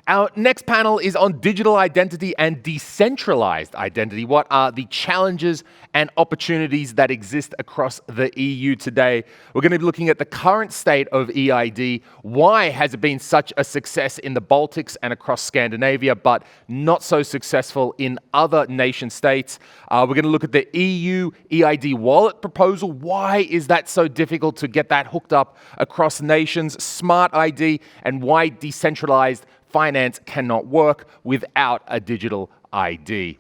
Our next panel is on digital identity and decentralized identity. What are the challenges and opportunities that exist across the EU today? We're going to be looking at the current state of EID. Why has it been such a success in the Baltics and across Scandinavia, but not so successful in other nation states? We're going to look at the EU EID wallet proposal. Why is that so difficult to get that hooked up across nations? Smart ID, and why decentralized finance cannot work without a digital ID.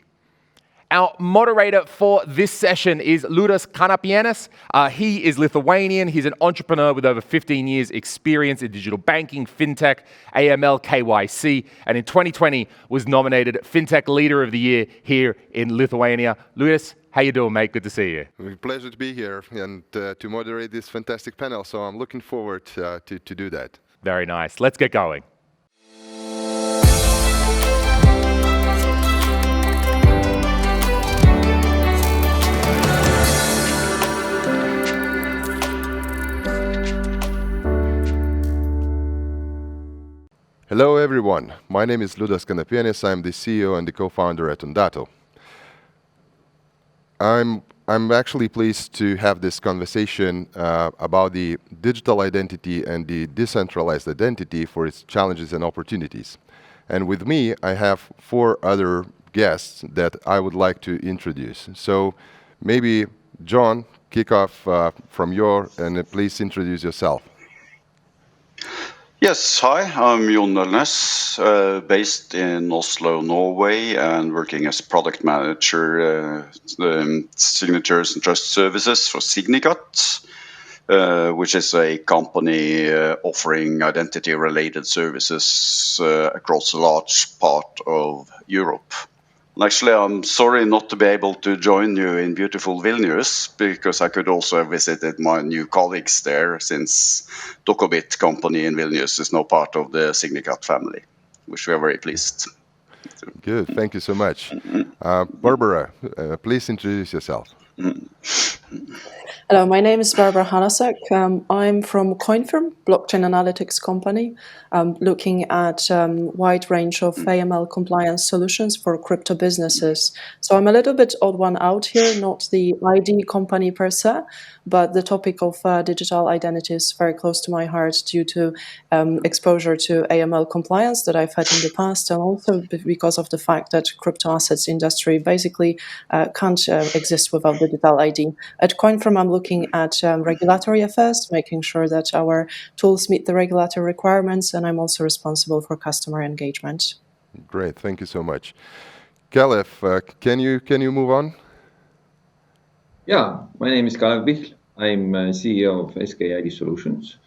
Our moderator for this session is Liudas Kanapienis. He is Lithuanian. He's an entrepreneur with over 15 years experience in digital banking, fintech, AML, KYC, and in 2020 was nominated Fintech Leader of the Year here in Lithuania. Liudas, how you doing, mate? Good to see you. It's a pleasure to be here and to moderate this fantastic panel, so I'm looking forward to do that. Very nice. Let's get going. Hello everyone, my name is Liudas Kanapienis. I'm the CEO and the co-founder at Ondato. I'm actually pleased to have this conversation about the digital identity and the decentralized identity for its challenges and opportunities. And with me, I have 4 other guests that I would like to introduce. So maybe John, kick off from and please introduce yourself. Yes, hi, I'm Jon Nølnes, based in Oslo, Norway, and working as product manager, signatures and trust services for Signicat, which is a company offering identity-related services across a large part of Europe. And actually, I'm sorry not to be able to join you in beautiful Vilnius, because I could also have visited my new colleagues there, since Dokobit company in Vilnius is now part of the Signicat family, which we are very pleased. Good, thank you so much. Barbara, please introduce yourself. Hello, my name is Barbara Hanasek. I'm from CoinFirm, blockchain analytics company, looking at wide range of AML compliance solutions for crypto businesses. So I'm a little bit odd one out here, not the ID company per se, but the topic of digital identity is very close to my heart due to exposure to AML compliance that I've had in the past, and also because of the fact that crypto assets industry basically can't exist without digital ID. At CoinFirm, I'm looking at regulatory affairs, making sure that our tools meet the regulatory requirements, and I'm also responsible for customer engagement. Great, thank you so much. Kalev, can you move on? Yeah, my name is Kalev Pihl. I'm CEO of SKID Solutions.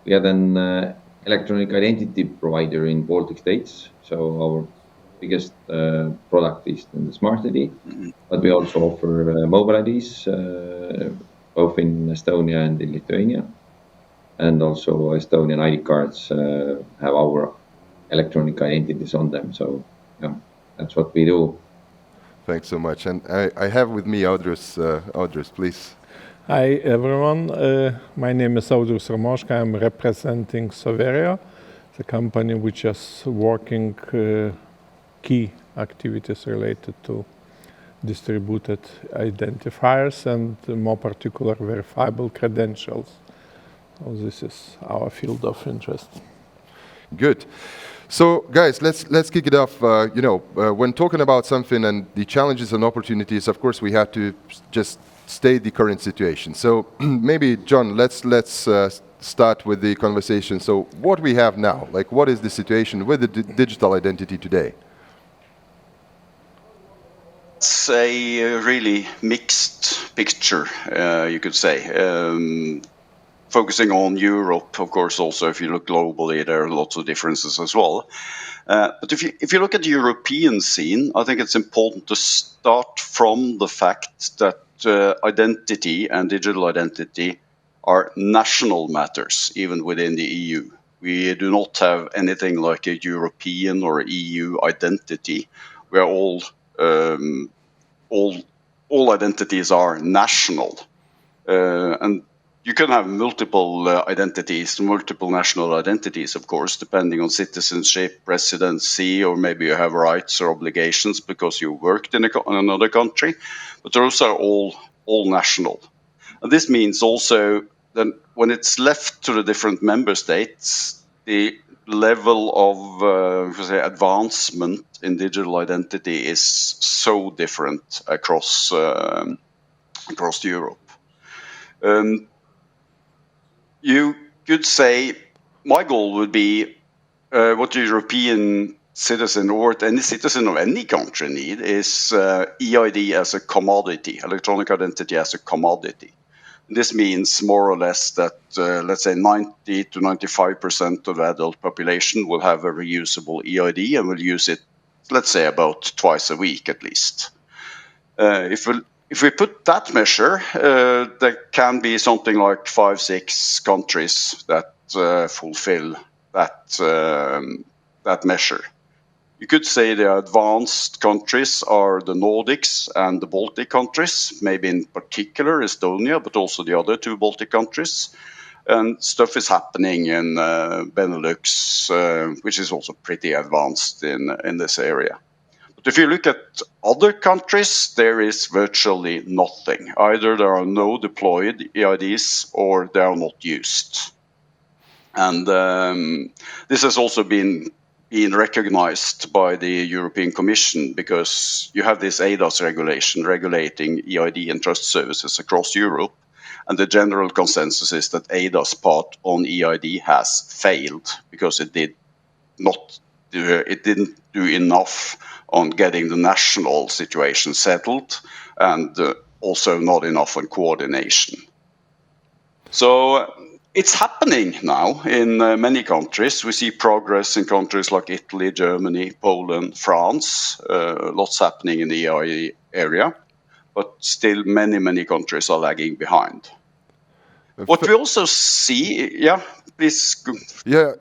We are an electronic identity provider in Baltic states. So our biggest product is the Smart ID, but we also offer mobile IDs, both in Estonia and in Lithuania. And also Estonian ID cards have our electronic identities on them. So yeah, that's what we do. Thanks so much. And I have with me Audrius. Audrius, please. Hi everyone. My name is Audrius Ramoška. I'm representing Soveria, the company which is working key activities related to distributed identifiers and more particular verifiable credentials. So this is our field of interest. Good. So guys, let's kick it off. When talking about something and the challenges and opportunities, of course, we have to just state the current situation. So maybe John, let's start with the conversation. So what we have now, like what is the situation with the digital identity today? It's a really mixed picture, you could say. Focusing on Europe, of course, also if you look globally, there are lots of differences as well. But if you look at the European scene, I think it's important to start from the fact that identity and digital identity are national matters, even within the EU. We do not have anything like a European or EU identity, where all identities are national. And you can have multiple identities, multiple national identities, of course, depending on citizenship, residency, or maybe you have rights or obligations because you worked in another country. But those are all national. And this means also that when it's left to the different member states, the level of advancement in digital identity is so different across Europe. You could say my goal would be what the European citizen or any citizen of any country need is EID as a commodity, electronic identity as a commodity. This means more or less that, let's say, 90 to 95% of the adult population will have a reusable EID and will use it, let's say, about twice a week at least. If we put that measure, there can be something like 5-6 countries that fulfill that measure. You could say the advanced countries are the Nordics and the Baltic countries, maybe in particular Estonia, but also the other 2 Baltic countries. And stuff is happening in Benelux, which is also pretty advanced in this area. But if you look at other countries, there is virtually nothing. Either there are no deployed EIDs or they are not used. And this has also been recognized by the European Commission, because you have this eIDAS regulation regulating EID and trust services across Europe. And the general consensus is that eIDAS part on EID has failed because it didn't do enough on getting the national situation settled, and also not enough on coordination. So it's happening now in many countries. We see progress in countries like Italy, Germany, Poland, France. Lots happening in the EID area, but still many countries are lagging behind. What we also see, yeah, please. Yeah,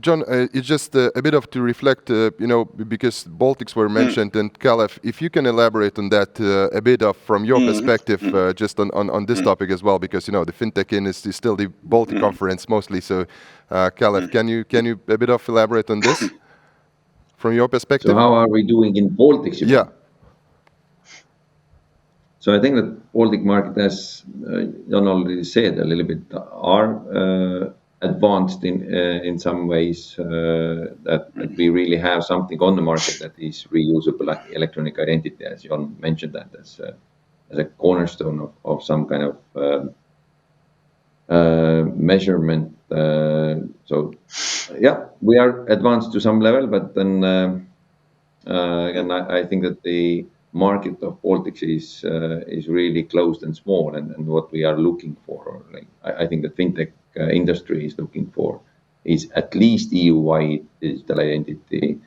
John, it's just a bit of to reflect, because Baltics were mentioned, and Kalev, if you can elaborate on that a bit of from your perspective, just on this topic as well, because the FinTech in is still the Baltic conference mostly. So, Kalev, can you a bit of elaborate on this from your perspective? So how are we doing in Baltics? Yeah. So I think that Baltic market, as Jan already said a little bit, are advanced in some ways, that we really have something on the market that is reusable, like electronic identity, as Jan mentioned that as a cornerstone of some kind of measurement. So yeah, we are advanced to some level, but then again, I think that the market of Baltics is really closed and small, and what we are looking for, or like I think the FinTech industry is looking for, is at least EU-wide digital identity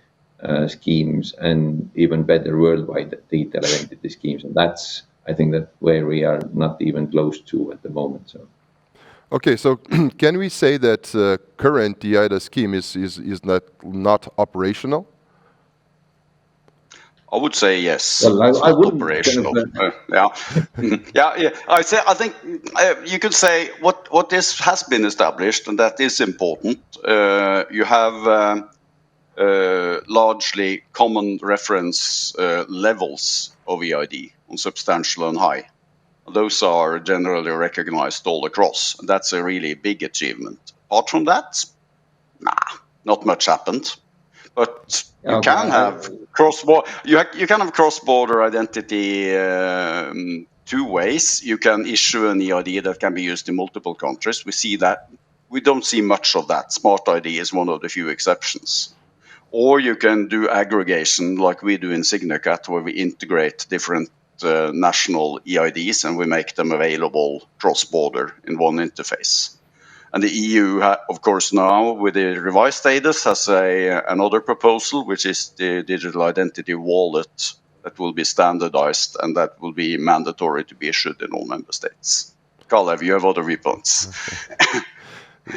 schemes, and even better worldwide digital identity schemes, and that's, I think, that where we are not even close to at the moment. So. Okay, so can we say that current eIDAS scheme is not operational? I would say yes. Well, it's I not wouldn't operational. yeah. yeah. I think you could say what this has been established, and that is important. You have largely common reference levels of EID on substantial and high. Those are generally recognized all across. That's a really big achievement. Apart from that, not much happened. But you can have cross-border. You can have cross-border identity 2 ways. You can issue an EID that can be used in multiple countries. We see that. We don't see much of that. Smart ID is one of the few exceptions. Or you can do aggregation like we do in SignaCut, where we integrate different national EIDs and we make them available cross-border in one interface. And the EU, of course, now with the revised status, has another proposal, which is the digital identity wallet that will be standardized and that will be mandatory to be issued in all member states. Kalev, you have other viewpoints.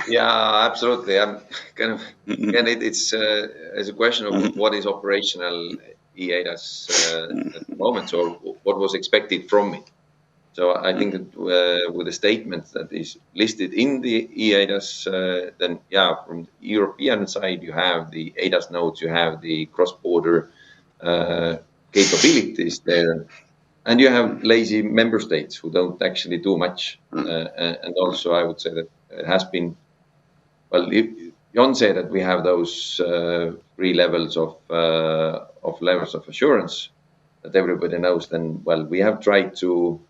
Yeah, absolutely. I'm kind of, and it's a question of what is operational eIDAS at the moment, or what was expected from it. So I think that with the statement that is listed in the eADAS, then yeah, from the European side, you have the ADAS nodes, you have the cross-border capabilities there, and you have lazy member states who don't actually do much. And also, I would say that it has been, well, Jon said that we have those 3 levels of levels of assurance that everybody knows. Then, well, we have tried to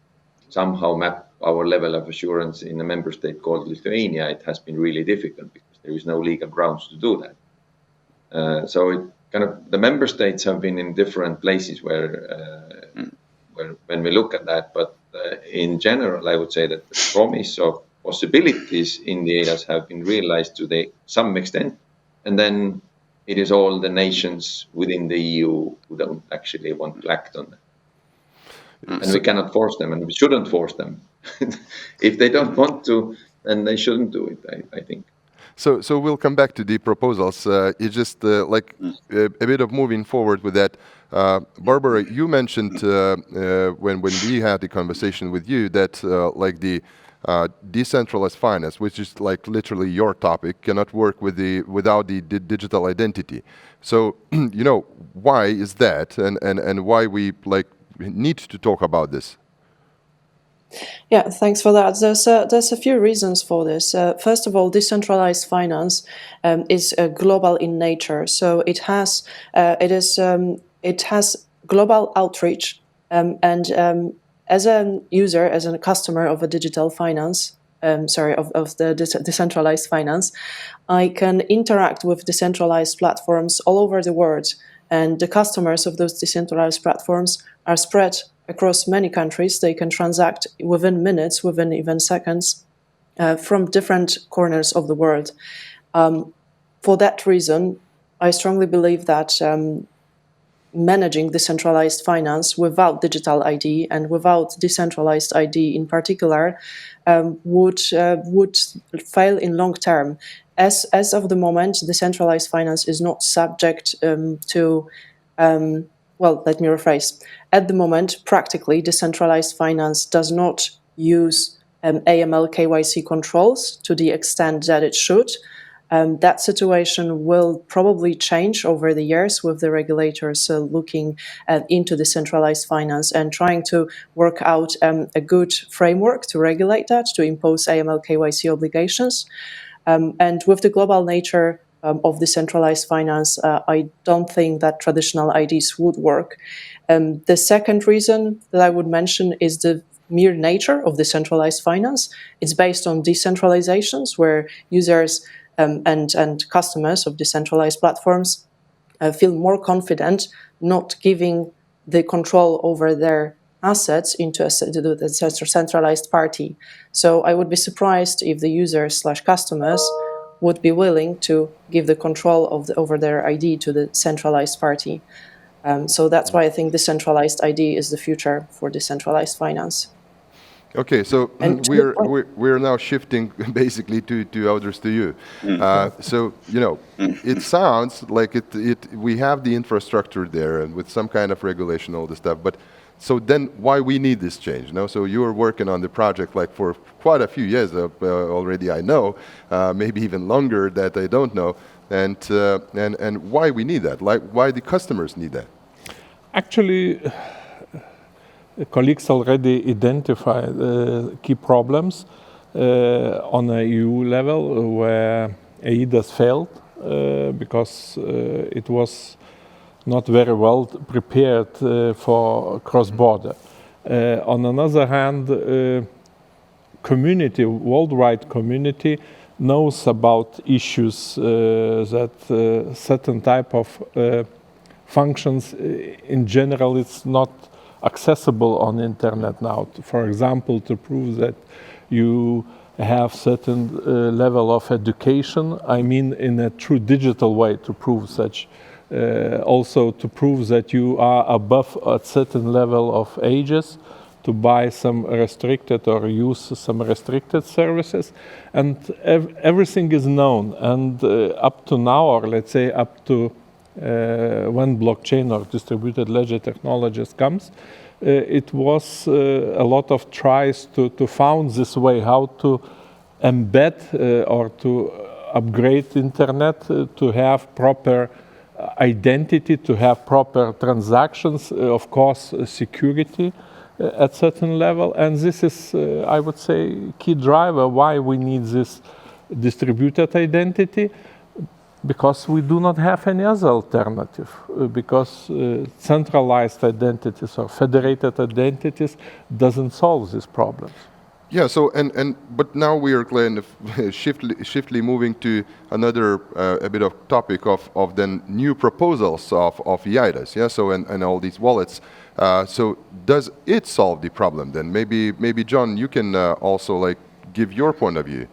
somehow map our level of assurance in a member state called Lithuania. It has been really difficult because there is no legal grounds to do that. So it kind of, the member states have been in different places where when we look at that, but in general, I would say that the promise of possibilities in the ADAS have been realized to some extent, and then it is all the nations within the EU who don't actually want to act on that. And we cannot force them, and we shouldn't force them. If they don't want to, then they shouldn't do it, I think. So we'll come back to the proposals. It's just like a bit of moving forward with that. Barbara, you mentioned when we had the conversation with you that like the decentralized finance, which is like literally your topic, cannot work without the digital identity. So you know, why is that, and why we like need to talk about this? Yeah, thanks for that. There's a few reasons for this. First of all, decentralized finance is global in nature, so it has global outreach. And as a user, as a customer of a digital finance, of the decentralized finance, I can interact with decentralized platforms all over the world, and the customers of those decentralized platforms are spread across many countries. They can transact within minutes, within even seconds, from different corners of the world. For that reason, I strongly believe that managing decentralized finance without digital ID and without decentralized ID in particular would fail in long term. As of the moment, decentralized finance is not subject to well, let me rephrase. At the moment, practically, decentralized finance does not use AML KYC controls to the extent that it should. That situation will probably change over the years with the regulators looking into decentralized finance and trying to work out a good framework to regulate that, to impose AML KYC obligations. And with the global nature of decentralized finance, I don't think that traditional IDs would work. The second reason that I would mention is the mere nature of decentralized finance. It's based on decentralizations where users and customers of decentralized platforms feel more confident not giving the control over their assets into a centralized party. So I would be surprised if the users/customers would be willing to give the control over their ID to the centralized party. So that's why I think decentralized ID is the future for decentralized finance. Okay, so we're now shifting basically to Audrus, to you. So you know, it sounds like we have the infrastructure there and with some kind of regulation, all this stuff. But so then, why we need this change? No, so you were working on the project like for quite a few years already. I know, maybe even longer that I don't know. And why we need that? Like why the customers need that? Actually, colleagues already identified key problems on a EU level where eIDAS failed because it was not very well prepared for cross-border. On another hand, worldwide community knows about issues that certain type of functions in general it's not accessible on internet now. For example, to prove that you have certain level of education, I mean in a true digital way to prove such. Also to prove that you are above a certain level of ages to buy some restricted or use some restricted services, and everything is known. And up to now, or let's say up to when blockchain or distributed ledger technologies comes, it was a lot of tries to found this way how to embed or to upgrade internet to have proper identity, to have proper transactions, of course, security at certain level. And this is, I would say, key driver why we need this distributed identity, because we do not have any other alternative, because centralized identities or federated identities doesn't solve these problems. Yeah, so but now we are kind of shiftly moving to another a bit of topic of then new proposals of EIDAS, yeah, so and all these wallets. So does it solve the problem then? Maybe John, you can also like give your point of view.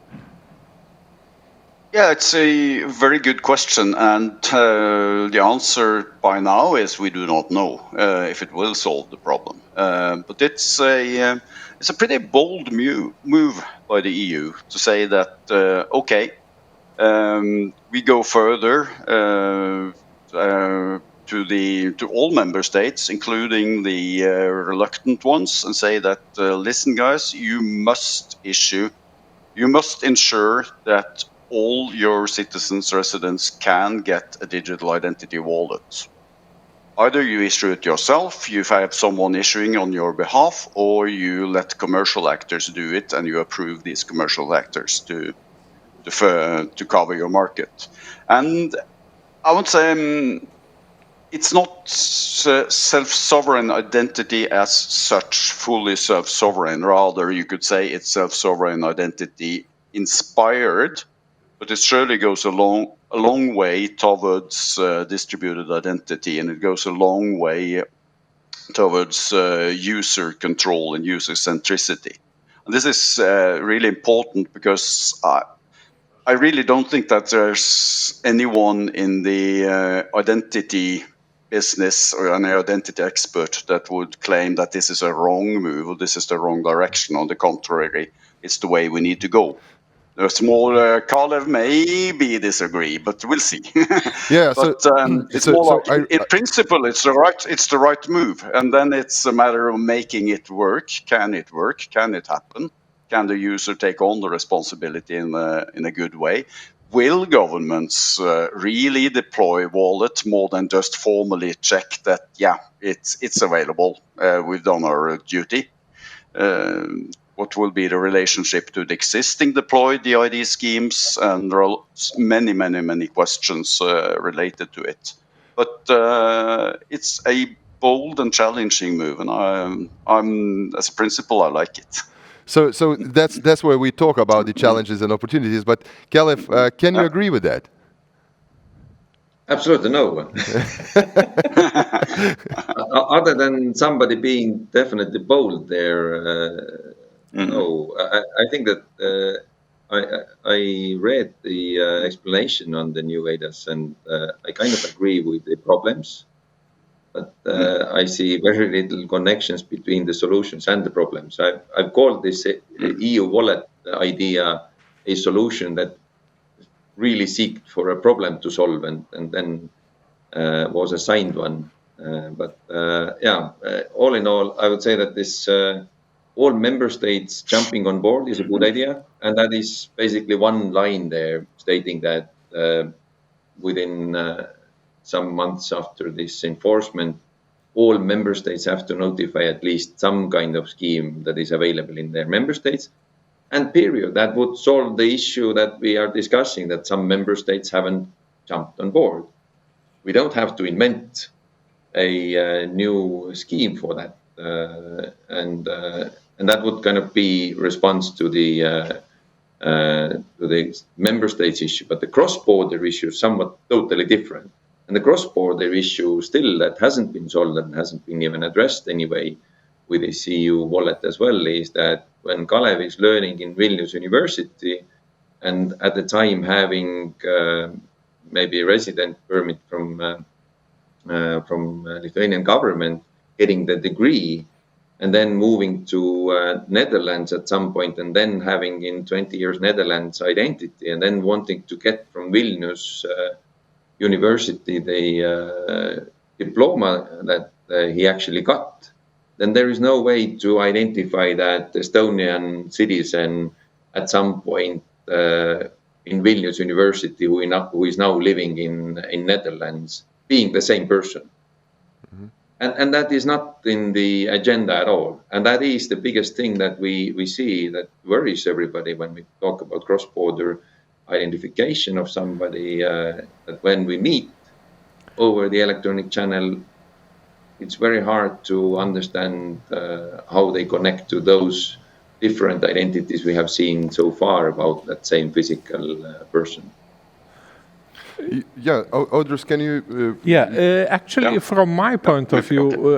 Yeah, it's a very good question, and the answer by now is we do not know if it will solve the problem. But it's a pretty bold move by the EU to say that okay, we go further to all member states, including the reluctant ones, and say that listen, guys, you must ensure that all your citizens, residents can get a digital identity wallet. Either you issue it yourself, you have someone issuing on your behalf, or you let commercial actors do it and you approve these commercial actors to cover your market. And I would say it's not self-sovereign identity as such, fully self-sovereign. Rather, you could say it's self-sovereign identity inspired, but it surely goes a long way towards distributed identity, and it goes a long way towards user control and user centricity. And this is really important because I really don't think that there's anyone in the identity business or an identity expert that would claim that this is a wrong move or this is the wrong direction. On the contrary, it's the way we need to go. The small Kalev maybe disagree, but we'll see. Yeah, but it's more like in principle, it's the right move, and then it's a matter of making it work. Can it work? Can it happen? Can the user take on the responsibility in a good way? Will governments really deploy wallet more than just formally check that? Yeah, it's available. We've done our duty. What will be the relationship to the existing deployed DID schemes? And there are many questions related to it. But it's a bold and challenging move, and I'm as a principal, I like it. So that's where we talk about the challenges and opportunities. But Kalev, can you agree with that? Absolutely no. Other than somebody being definitely bold there, no. I think that I read the explanation on the new EIDAS, and I kind of agree with the problems, but I see very little connections between the solutions and the problems. I've called this EU wallet idea a solution that really seek for a problem to solve, and then was assigned one. But all in all, I would say that this all member states jumping on board is a good idea, and that is basically one line there stating that within some months after this enforcement, all member states have to notify at least some kind of scheme that is available in their member states. And period. That would solve the issue that we are discussing, that some member states haven't jumped on board. We don't have to invent a new scheme for that. And that would kind of be response to the member states issue. But the cross-border issue is somewhat totally different. And the cross-border issue still that hasn't been solved and hasn't been even addressed anyway with the EU wallet as well, is that when Kalev is learning in Vilnius University, and at the time having maybe a resident permit from Lithuanian government, getting the degree, and then moving to Netherlands at some point, and then having in 20 years Netherlands identity, and then wanting to get from Vilnius University the diploma that he actually got, then there is no way to identify that Estonian citizen at some point in Vilnius University who is now living in Netherlands being the same person. And that is not in the agenda at all. And that is the biggest thing that we see that worries everybody when we talk about cross-border identification of somebody, that when we meet over the electronic channel, it's very hard to understand how they connect to those different identities we have seen so far about that same physical person. Yeah, Audrus, can you? Actually, from my point of view,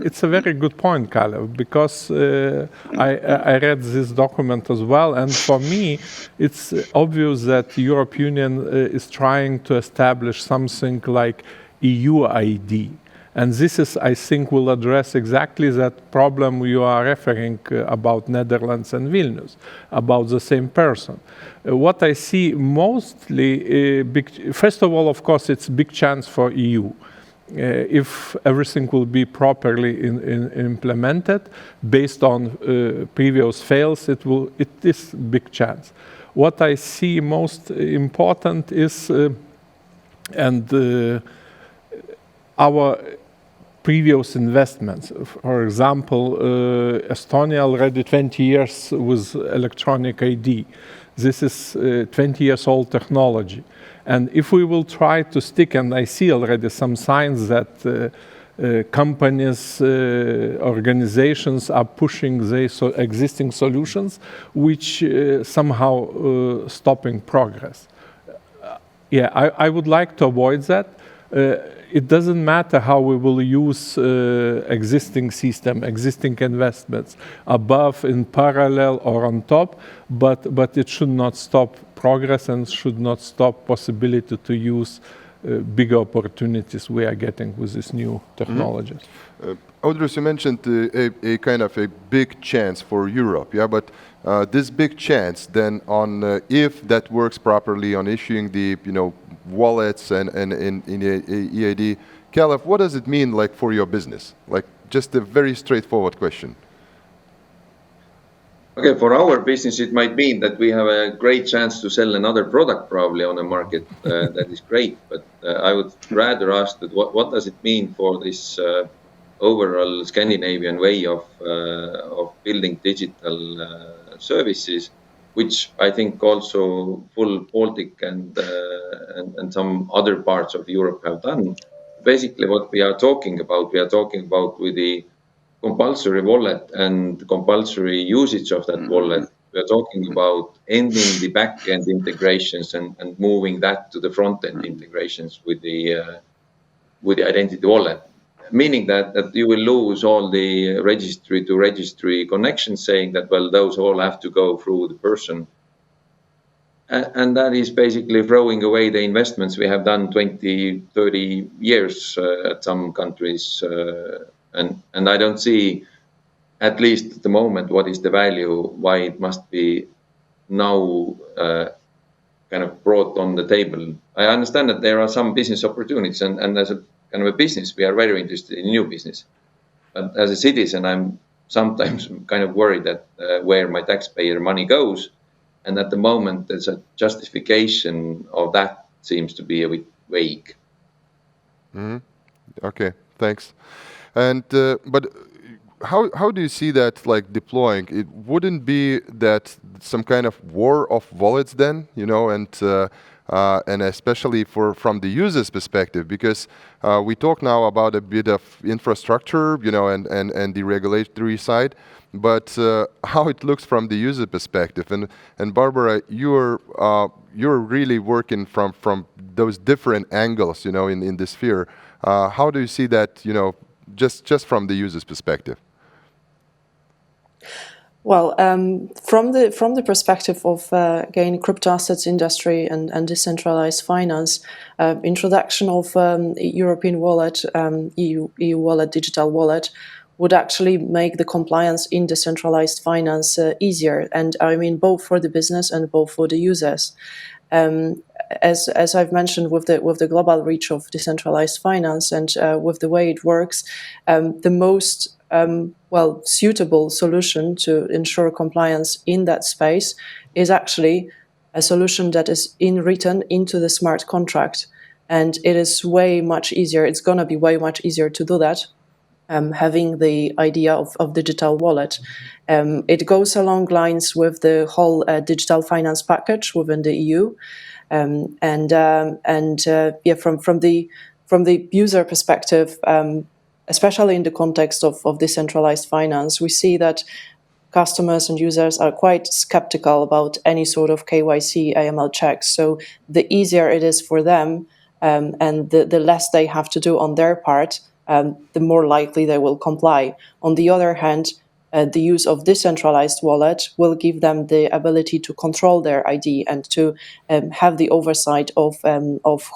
it's a very good point, Kalev, because I read this document as well, and for me, it's obvious that the European Union is trying to establish something like EU ID. And this is, I think, will address exactly that problem you are referring about Netherlands and Vilnius, about the same person. What I see mostly, first of all, of course, it's a big chance for EU. If everything will be properly implemented based on previous fails, it is a big chance. What I see most important is, our previous investments. For example, Estonia already 20 years with electronic ID. This is 20 years old technology. And if we will try to stick, and I see already some signs that companies, organizations are pushing their existing solutions, which somehow stopping progress. I would like to avoid that. It doesn't matter how we will use existing system, existing investments above, in parallel, or on top, but it should not stop progress and should not stop possibility to use bigger opportunities we are getting with these new technologies. Audrus, you mentioned a kind of a big chance for Europe, yeah, but this big chance then on if that works properly on issuing the wallets and in EID, Kalev, what does it mean like for your business? Like just a very straightforward question. Okay, for our business, it might mean that we have a great chance to sell another product probably on the market. That is great, but I would rather ask that what does it mean for this overall Scandinavian way of building digital services, which I think also full Baltic and some other parts of Europe have done. Basically, what we are talking about with the compulsory wallet and compulsory usage of that wallet. We are talking about ending the back-end integrations and moving that to the front-end integrations with the identity wallet. Meaning that you will lose all the registry to registry connections, saying that, well, those all have to go through the person. And that is basically throwing away the investments we have done 20, 30 years at some countries. And I don't see, at least at the moment, what is the value, why it must be now kind of brought on the table. I understand that there are some business opportunities, and as a kind of a business, we are very interested in new business. But as a citizen, I'm sometimes kind of worried that where my taxpayer money goes, and at the moment, there's a justification of that seems to be a bit vague. Okay, thanks. And but how do you see that like deploying? It wouldn't be that some kind of war of wallets then, and especially from the user's perspective, because we talk now about a bit of infrastructure, and the regulatory side, but how it looks from the user perspective. And Barbara, you're really working from those different angles, in this sphere. How do you see that, just from the user's perspective? Well, from the perspective of again crypto assets industry and decentralized finance, introduction of European wallet, EU wallet, digital wallet, would actually make the compliance in decentralized finance easier, and I mean both for the business and both for the users. As I've mentioned, with the global reach of decentralized finance and with the way it works, the most suitable solution to ensure compliance in that space is actually a solution that is written into the smart contract. And it is way much easier. It's going to be way much easier to do that, having the idea of digital wallet. It goes along lines with the whole digital finance package within the EU. From the user perspective, especially in the context of decentralized finance, we see that customers and users are quite skeptical about any sort of KYC AML checks. So the easier it is for them, and the less they have to do on their part, the more likely they will comply. On the other hand, the use of decentralized wallet will give them the ability to control their ID and to have the oversight of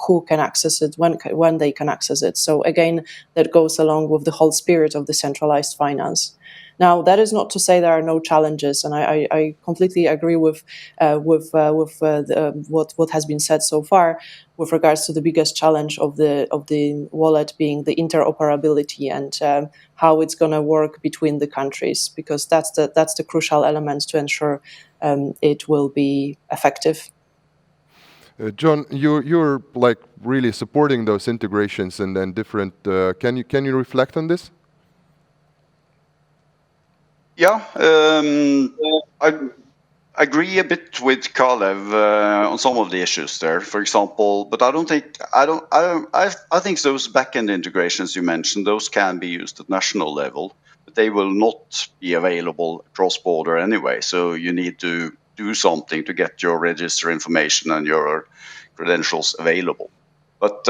who can access it, when they can access it. So again, that goes along with the whole spirit of decentralized finance. Now, that is not to say there are no challenges, and I completely agree with what has been said so far with regards to the biggest challenge of the wallet being the interoperability and how it's going to work between the countries, because that's the crucial element to ensure it will be effective. John, you're like really supporting those integrations and then different. Can you reflect on this? Yeah, I agree a bit with Kalev on some of the issues there, for example. But I think those backend integrations you mentioned, those can be used at national level, but they will not be available cross-border anyway. So you need to do something to get your register information and your credentials available. But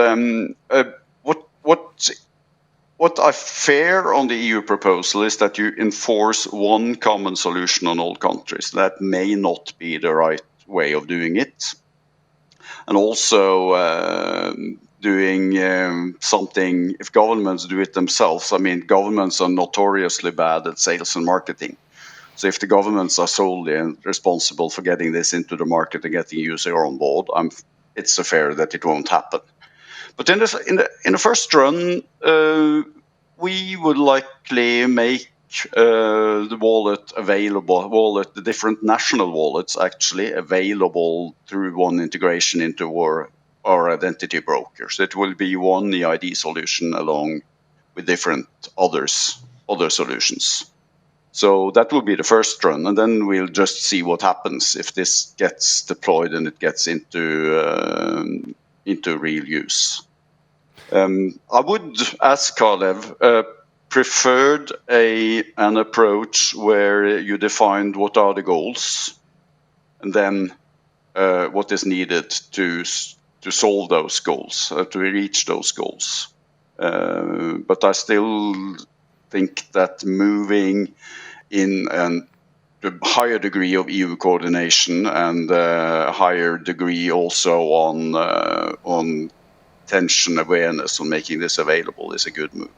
what I fear on the EU proposal is that you enforce one common solution on all countries. That may not be the right way of doing it. And also doing something, if governments do it themselves, I mean, governments are notoriously bad at sales and marketing. So if the governments are solely responsible for getting this into the market and getting user on board, it's fair that it won't happen. But in the first run, we would likely make the wallet available, the different national wallets actually available through one integration into our identity brokers. It will be one EID solution along with different other solutions. So that will be the first run, and then we'll just see what happens if this gets deployed and it gets into real use. I would, as Kalev, preferred an approach where you defined what are the goals, and then what is needed to solve those goals, to reach those goals. But I still think that moving in a higher degree of EU coordination and a higher degree also on attention awareness on making this available is a good move.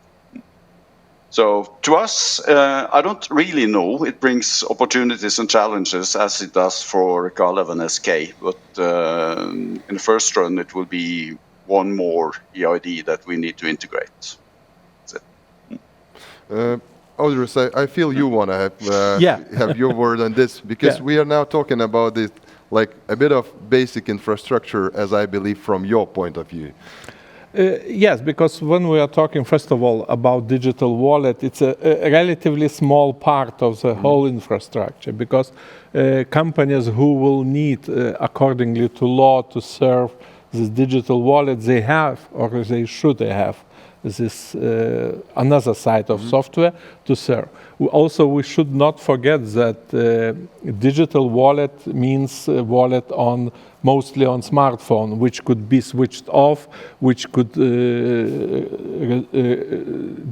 So to us, I don't really know. It brings opportunities and challenges as it does for Kalev and SK. But in the first run, it will be one more EID that we need to integrate. That's it. Audrus, I feel you want to have your word on this, because we are now talking about this, like a bit of basic infrastructure, as I believe, from your point of view. Yes, because when we are talking, first of all, about digital wallet, it's a relatively small part of the whole infrastructure, because companies who will need, accordingly to law, to serve this digital wallet, they have, or they should have, this another side of software to serve. Also, we should not forget that digital wallet means wallet mostly on smartphone, which could be switched off, which could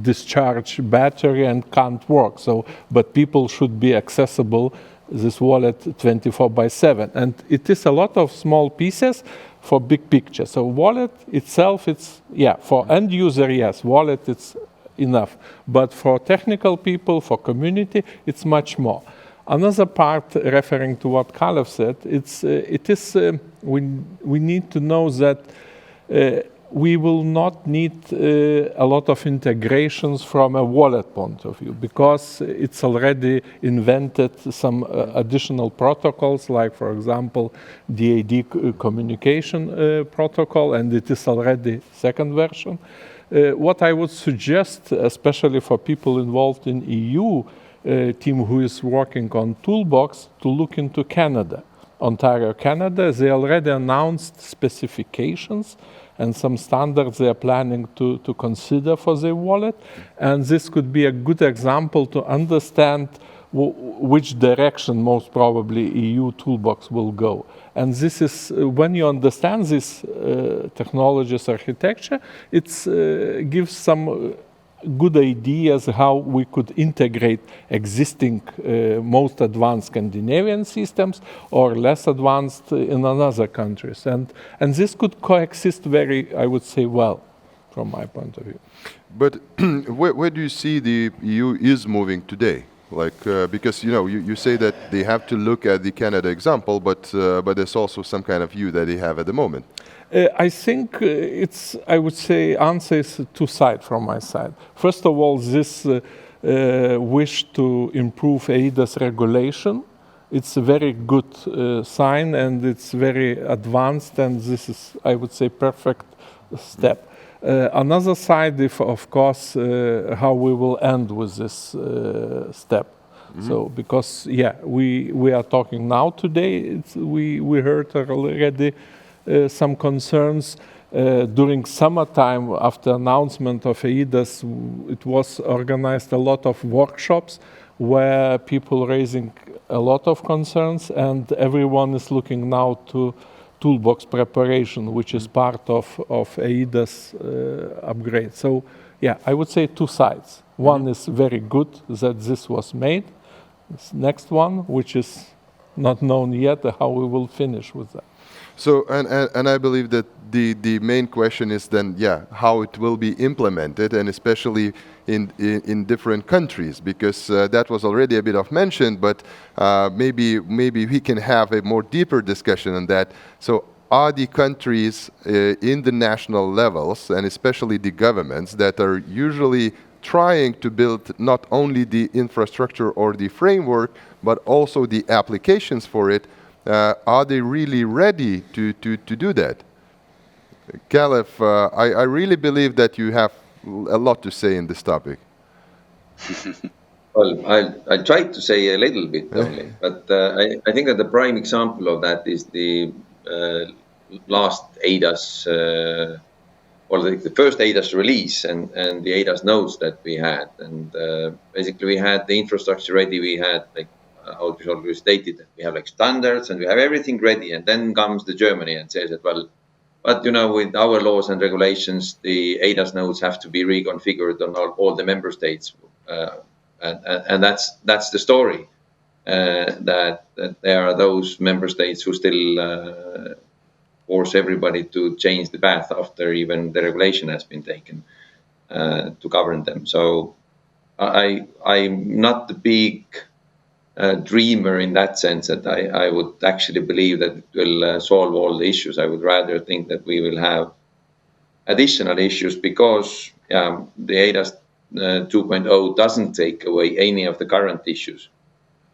discharge battery and can't work. So, but people should be accessible this wallet 24/7, and it is a lot of small pieces for big picture. So wallet itself, it's, for end user, yes, wallet, it's enough. But for technical people, for community, it's much more. Another part, referring to what Kalev said, we need to know that we will not need a lot of integrations from a wallet point of view, because it's already invented some additional protocols, like, for example, DAD communication protocol, and it is already second version. What I would suggest, especially for people involved in EU team who is working on Toolbox, to look into Canada. Ontario, Canada, they already announced specifications and some standards they are planning to consider for their wallet. And this could be a good example to understand which direction most probably EU Toolbox will go. And this is, when you understand this technologies architecture, it gives some good ideas how we could integrate existing most advanced Scandinavian systems or less advanced in other countries. And this could coexist very, I would say, well, from my point of view. But where do you see the EU is moving today? Like, because you say that they have to look at the Canada example, but there's also some kind of view that they have at the moment. I think I would say, answer is two-sided from my side. First of all, this wish to improve EIDAS regulation, it's a very good sign, and it's very advanced, and this is, I would say, perfect step. Another side, of course, how we will end with this step. Mm-hmm. So, because, we are talking now today, we heard already some concerns. During summertime, after announcement of EIDAS, it was organized a lot of workshops where people raising a lot of concerns, and everyone is looking now to Toolbox preparation, which is part of EIDAS upgrade. So, I would say two sides. One is very good that this was made. This next one, which is not known yet, how we will finish with that. So, and I believe that the main question is then, how it will be implemented, and especially in different countries, because that was already a bit of mentioned, but maybe we can have a more deeper discussion on that. So, are the countries in the national levels, and especially the governments that are usually trying to build not only the infrastructure or the framework, but also the applications for it, are they really ready to do that? Kalev, I really believe that you have a lot to say in this topic. Well, I tried to say a little bit only, but I think that the prime example of that is the last EIDAS, or the first EIDAS release, and the EIDAS nodes that we had. And basically we had the infrastructure ready, we had how it was already stated, that we have standards and we have everything ready, and then comes the Germany and says that, well, but with our laws and regulations, the EIDAS nodes have to be reconfigured on all the member states, and that's the story. That there are those member states who still force everybody to change the path after even the regulation has been taken to govern them. So I'm not the big dreamer in that sense that I would actually believe that it will solve all the issues. I would rather think that we will have additional issues, because the EIDAS 2.0 doesn't take away any of the current issues.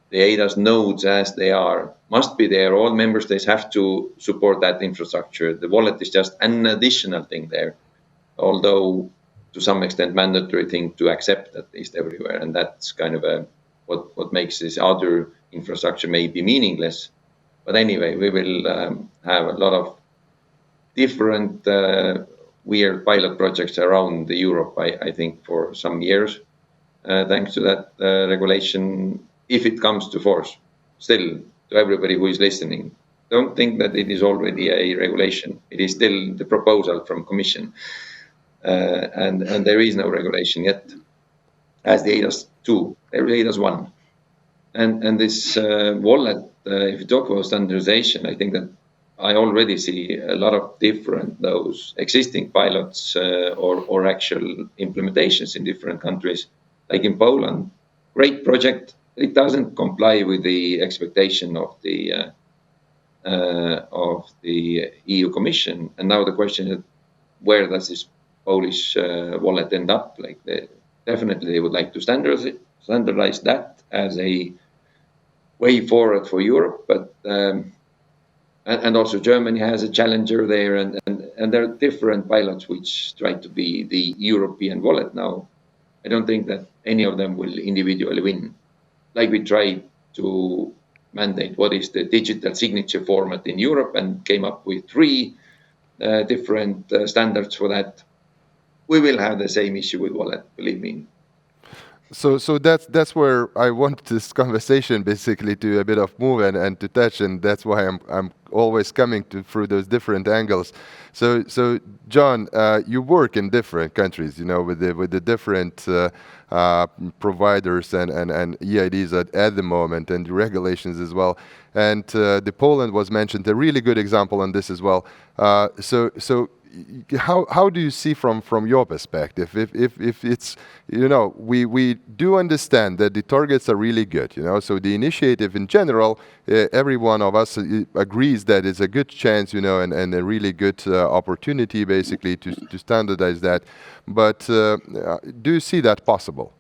The EIDAS nodes as they are must be there. All member states have to support that infrastructure. The wallet is just an additional thing there, although to some extent mandatory thing to accept at least everywhere. And that's kind of what makes this other infrastructure maybe meaningless. But anyway, we will have a lot of different weird pilot projects around Europe, I think, for some years, thanks to that regulation, if it comes to force. Still, to everybody who is listening, don't think that it is already a regulation. It is still the proposal from Commission, and there is no regulation yet, as the EIDAS 2, there is EIDAS 1. And this wallet, if you talk about standardization, I think that I already see a lot of different those existing pilots or actual implementations in different countries, like in Poland. Great project. It doesn't comply with the expectation of the EU Commission. And now the question is, where does this Polish wallet end up? Like, definitely they would like to standardize that as a way forward for Europe, but and also Germany has a challenger there, and there are different pilots which try to be the European wallet now. I don't think that any of them will individually win. Like, we tried to mandate what is the digital signature format in Europe and came up with 3 different standards for that. We will have the same issue with wallet, believe me. So that's where I want this conversation basically to a bit of move and to touch, and that's why I'm always coming through those different angles. So John, you work in different countries, you know, with the different providers and EIDs at the moment, and regulations as well. And the Poland was mentioned, a really good example on this as well. So how do you see from your perspective, if it's, you know, we do understand that the targets are really good, you know, so the initiative in general, every one of us agrees that it's a good chance, you know, and a really good opportunity basically to standardize that. But do you see that possible?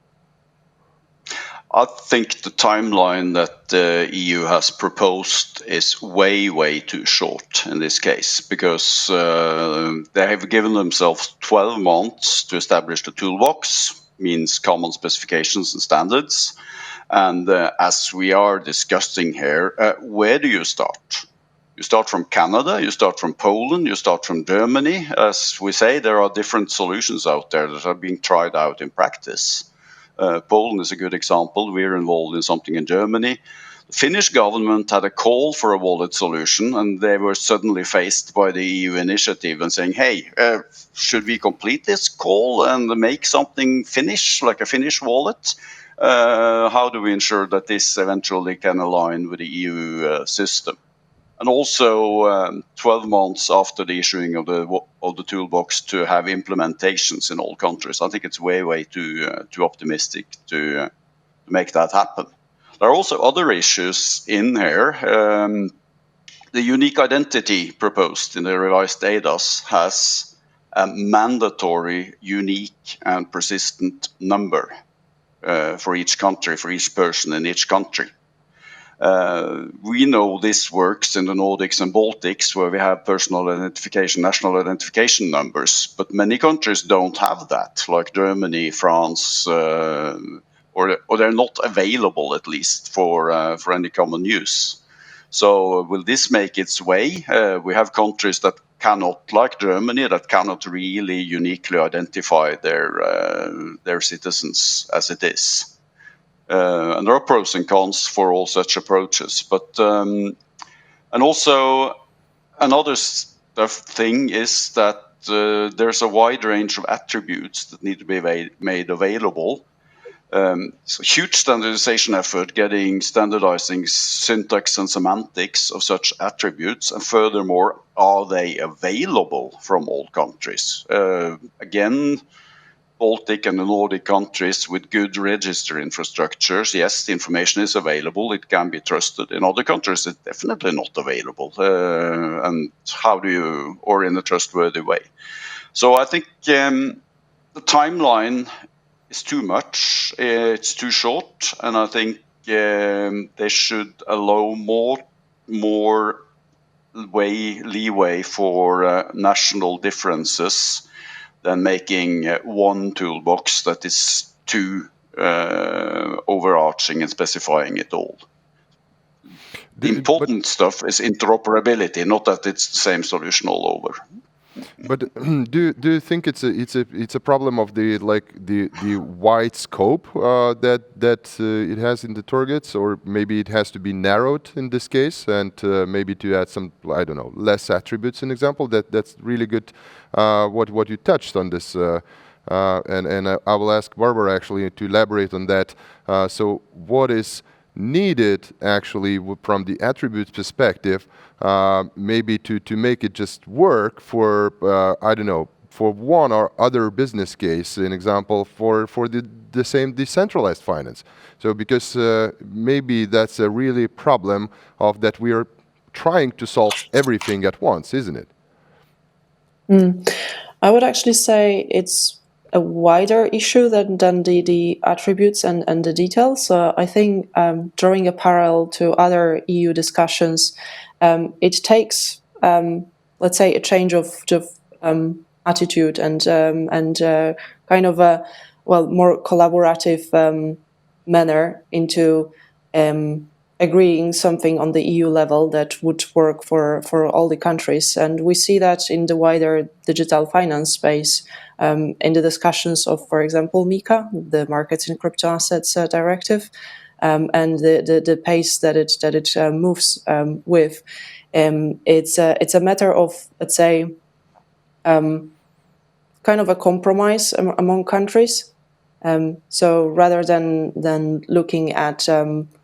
I think the timeline that the EU has proposed is way too short in this case, because they have given themselves 12 months to establish the toolbox, means common specifications and standards. And as we are discussing here, where do you start? You start from Canada, you start from Poland, you start from Germany. As we say, there are different solutions out there that are being tried out in practice. Poland is a good example. We're involved in something in Germany. The Finnish government had a call for a wallet solution, and they were suddenly faced by the EU initiative and saying, hey, should we complete this call and make something Finnish, like a Finnish wallet? How do we ensure that this eventually can align with the EU system? And also 12 months after the issuing of the toolbox to have implementations in all countries. I think it's way too optimistic to make that happen. There are also other issues in here. The unique identity proposed in the revised EIDAS has a mandatory, unique and persistent number for each country, for each person in each country. We know this works in the Nordics and Baltics, where we have personal identification, national identification numbers, but many countries don't have that, like Germany, France, or they're not available, at least for any common use. So will this make its way? We have countries that cannot, like Germany, that cannot really uniquely identify their citizens as it is. And there are pros and cons for all such approaches. But and also another thing is that there's a wide range of attributes that need to be made available. So huge standardization effort, standardizing syntax and semantics of such attributes, and furthermore, are they available from all countries? Again, Baltic and the Nordic countries with good register infrastructures, yes, the information is available, it can be trusted. In other countries, it's definitely not available. And how do you, or in a trustworthy way? So I think the timeline is too much, it's too short, and I think they should allow more leeway for national differences than making one toolbox that is too overarching and specifying it all. The important stuff is interoperability, not that it's the same solution all over. But do you think it's a problem of the wide scope that it has in the targets, or maybe it has to be narrowed in this case, and maybe to add some, I don't know, less attributes? An example that's really good. What you touched on this, and I will ask Barbara actually to elaborate on that. So what is needed actually from the attributes perspective, maybe to make it just work for I don't know, for one or other business case, an example for the same decentralized finance. So because maybe that's a really problem of that we are trying to solve everything at once, isn't it? I would actually say it's a wider issue than the attributes and the details. I think drawing a parallel to other EU discussions, it takes, let's say, a change of attitude and kind of a more collaborative manner into agreeing something on the EU level that would work for all the countries. And we see that in the wider digital finance space, in the discussions of, for example, MiCA, the Markets in Crypto Assets Directive, and the pace that it moves with. It's a matter of, let's say, kind of a compromise among countries. So rather than looking at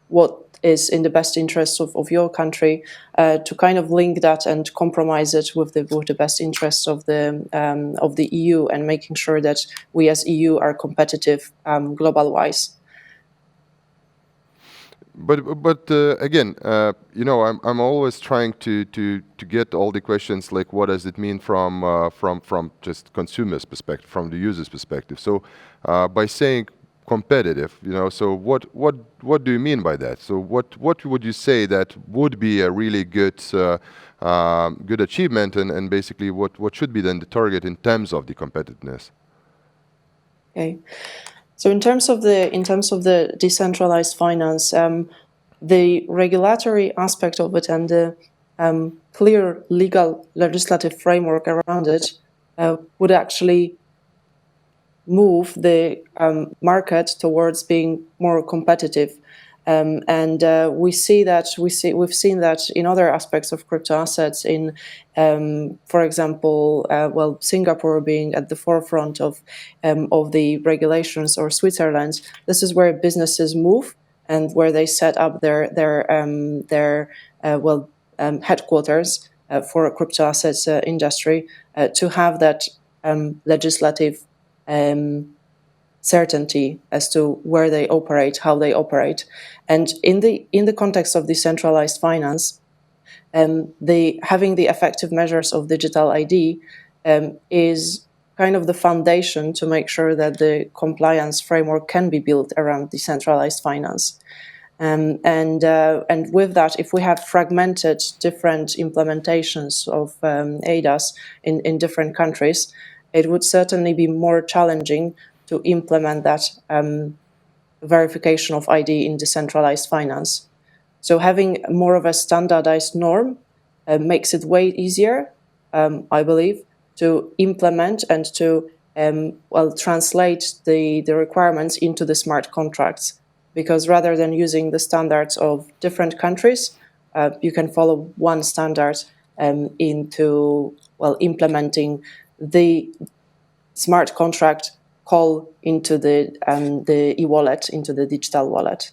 what is in the best interest of your country, to kind of link that and compromise it with the best interests of the EU, and making sure that we as EU are competitive global wise. But again, I'm always trying to get all the questions like what does it mean from just consumers' perspective, from the user's perspective. So by saying competitive, so what do you mean by that? So what would you say that would be a really good good achievement, and basically what should be then the target in terms of the competitiveness? Okay. So in terms of the decentralized finance, the regulatory aspect of it and the clear legal legislative framework around it would actually move the market towards being more competitive. And we've seen that in other aspects of crypto assets. In, for example, Singapore being at the forefront of the regulations, or Switzerland. This is where businesses move and where they set up their headquarters for crypto assets industry, to have that legislative certainty as to where they operate, how they operate. And in the context of decentralized finance, having the effective measures of digital ID is kind of the foundation to make sure that the compliance framework can be built around decentralized finance. And with that, if we have fragmented different implementations of ADAS in different countries, it would certainly be more challenging to implement that verification of ID in decentralized finance. So having more of a standardized norm makes it way easier, I believe, to implement and to translate the requirements into the smart contracts. Because rather than using the standards of different countries, you can follow one standard into implementing the smart contract call into the e-wallet, into the digital wallet.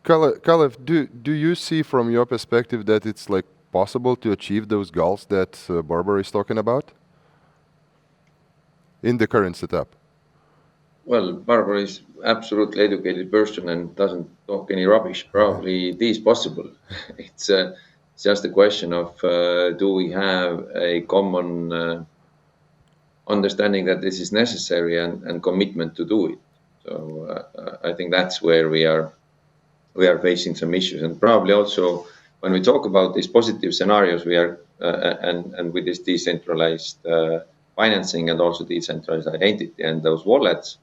Kalev, do you see from your perspective that it's like possible to achieve those goals that Barbara is talking about in the current setup? Well, Barbara is absolutely educated person and doesn't talk any rubbish. Probably it is possible. It's just a question of do we have a common understanding that this is necessary and commitment to do it. So I think that's where we are facing some issues, and probably also when we talk about these positive scenarios, we are and with this decentralized financing and also decentralized identity and those wallets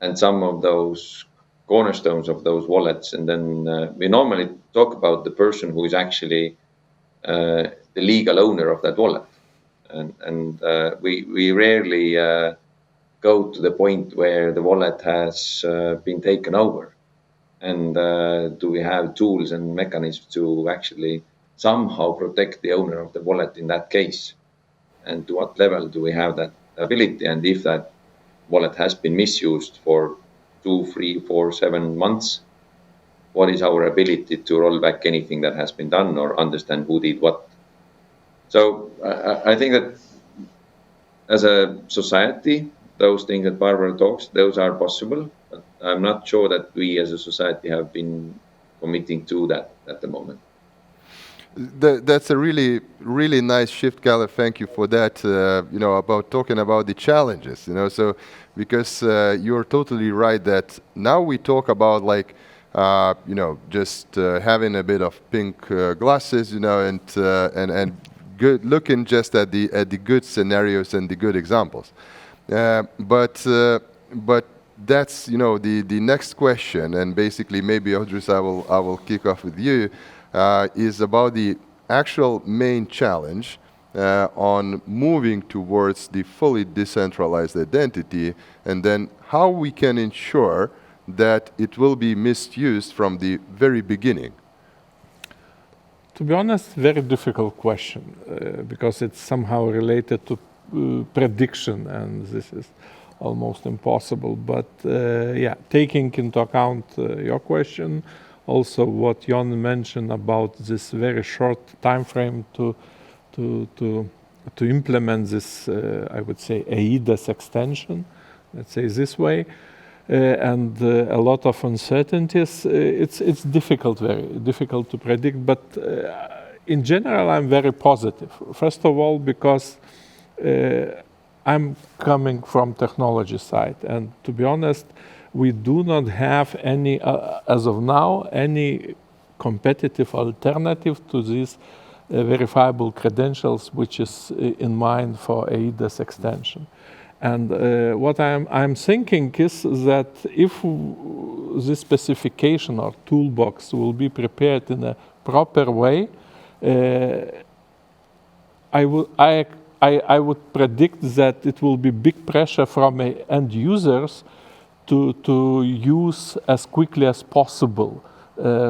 and some of those cornerstones of those wallets, and then we normally talk about the person who is actually the legal owner of that wallet. And we rarely go to the point where the wallet has been taken over. And do we have tools and mechanisms to actually somehow protect the owner of the wallet in that case? And to what level do we have that ability? And if that wallet has been misused for 2, 3, 4, 7 months, what is our ability to roll back anything that has been done or understand who did what? So I think that as a society, those things that Barbara talks, those are possible, but I'm not sure that we as a society have been committing to that at the moment. That's a really really nice shift, Gallup. Thank you for that. About talking about the challenges. So because you're totally right that now we talk about like just having a bit of pink glasses, and good looking just at the good scenarios and the good examples. But that's the next question, and basically maybe Audrys, I will kick off with you, is about the actual main challenge on moving towards the fully decentralized identity, and then how we can ensure that it will be misused from the very beginning. To be honest, very difficult question because it's somehow related to prediction, and this is almost impossible. But taking into account your question, also what Jon mentioned about this very short time frame to implement this, I would say, EIDAS extension, let's say this way, and a lot of uncertainties. It's difficult, very difficult to predict. But in general, I'm very positive. First of all, because I'm coming from technology side, and to be honest, we do not have any, as of now, any competitive alternative to these verifiable credentials, which is in mind for EIDAS extension. And what I'm thinking is that if this specification or toolbox will be prepared in a proper way, I would predict that it will be big pressure from end users to use as quickly as possible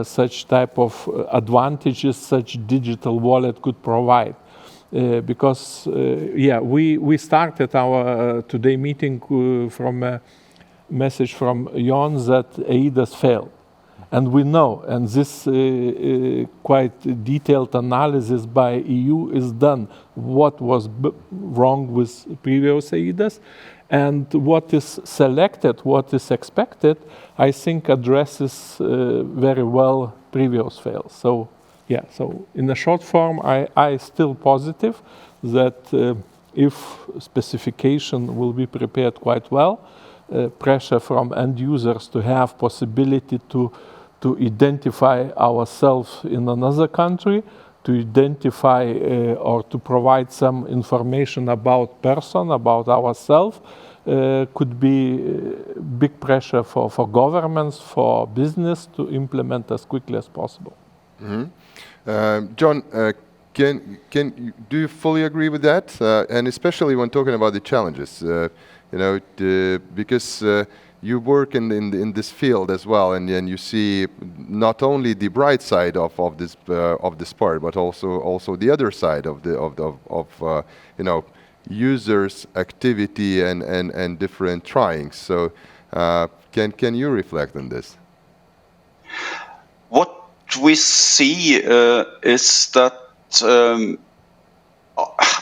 such type of advantages such digital wallet could provide. Because we started our today meeting from a message from Jon that EIDAS failed. And we know, and this quite detailed analysis by EU is done, what was wrong with previous EIDAS, and what is selected, what is expected, I think addresses very well previous fails. So in the short form, I still positive that if specification will be prepared quite well, pressure from end users to have possibility to identify ourselves in another country, to identify or to provide some information about person, about ourselves, could be big pressure for governments, for business to implement as quickly as possible. Mm-hmm. Jon, do you fully agree with that? And especially when talking about the challenges, because you work in this field as well, and you see not only the bright side of this part, but also the other side of users' activity and different tryings. So, can you reflect on this? What we see is that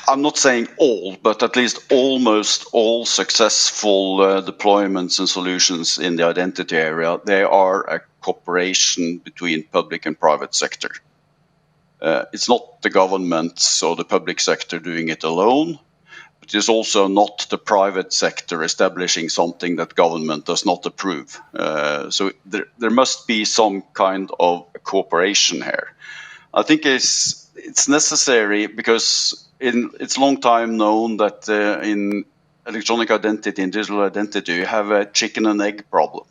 I'm not saying all, but at least almost all successful deployments and solutions in the identity area, they are a cooperation between public and private sector. It's not the government or the public sector doing it alone, but it's also not the private sector establishing something that government does not approve. So there must be some kind of cooperation here. I think it's necessary because it's long time known that in electronic identity and digital identity, you have a chicken and egg problem.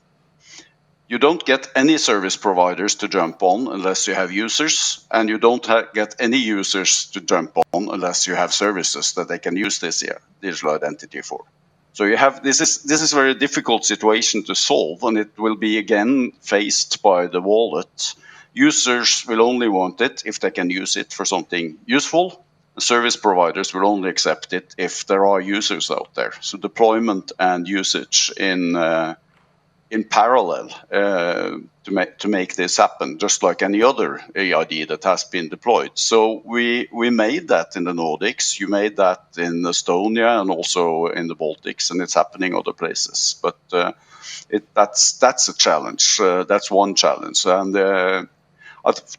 You don't get any service providers to jump on unless you have users, and you don't get any users to jump on unless you have services that they can use this digital identity for. So you have this is a very difficult situation to solve, and it will be again faced by the wallet. Users will only want it if they can use it for something useful. The service providers will only accept it if there are users out there. So deployment and usage in parallel to make this happen, just like any other EID that has been deployed. So we made that in the Nordics. You made that in Estonia and also in the Baltics, and it's happening other places. But that's a challenge. That's one challenge, and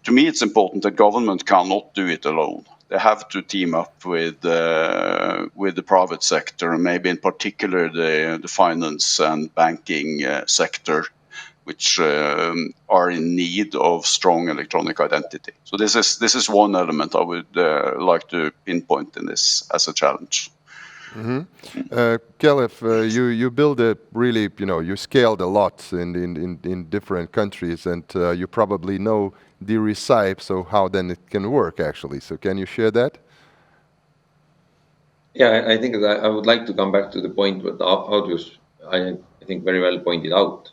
to me, it's important that government cannot do it alone. they have to team up with the private sector, and maybe in particular the finance and banking sector, which are in need of strong electronic identity. So this is one element I would like to pinpoint in this as a challenge. Kalev, you build a really, you scaled a lot in different countries, and you probably know the recipe, so how then it can work actually. So can you share that? Yeah, I think that I would like to come back to the point what Audrius, I think, very well pointed out,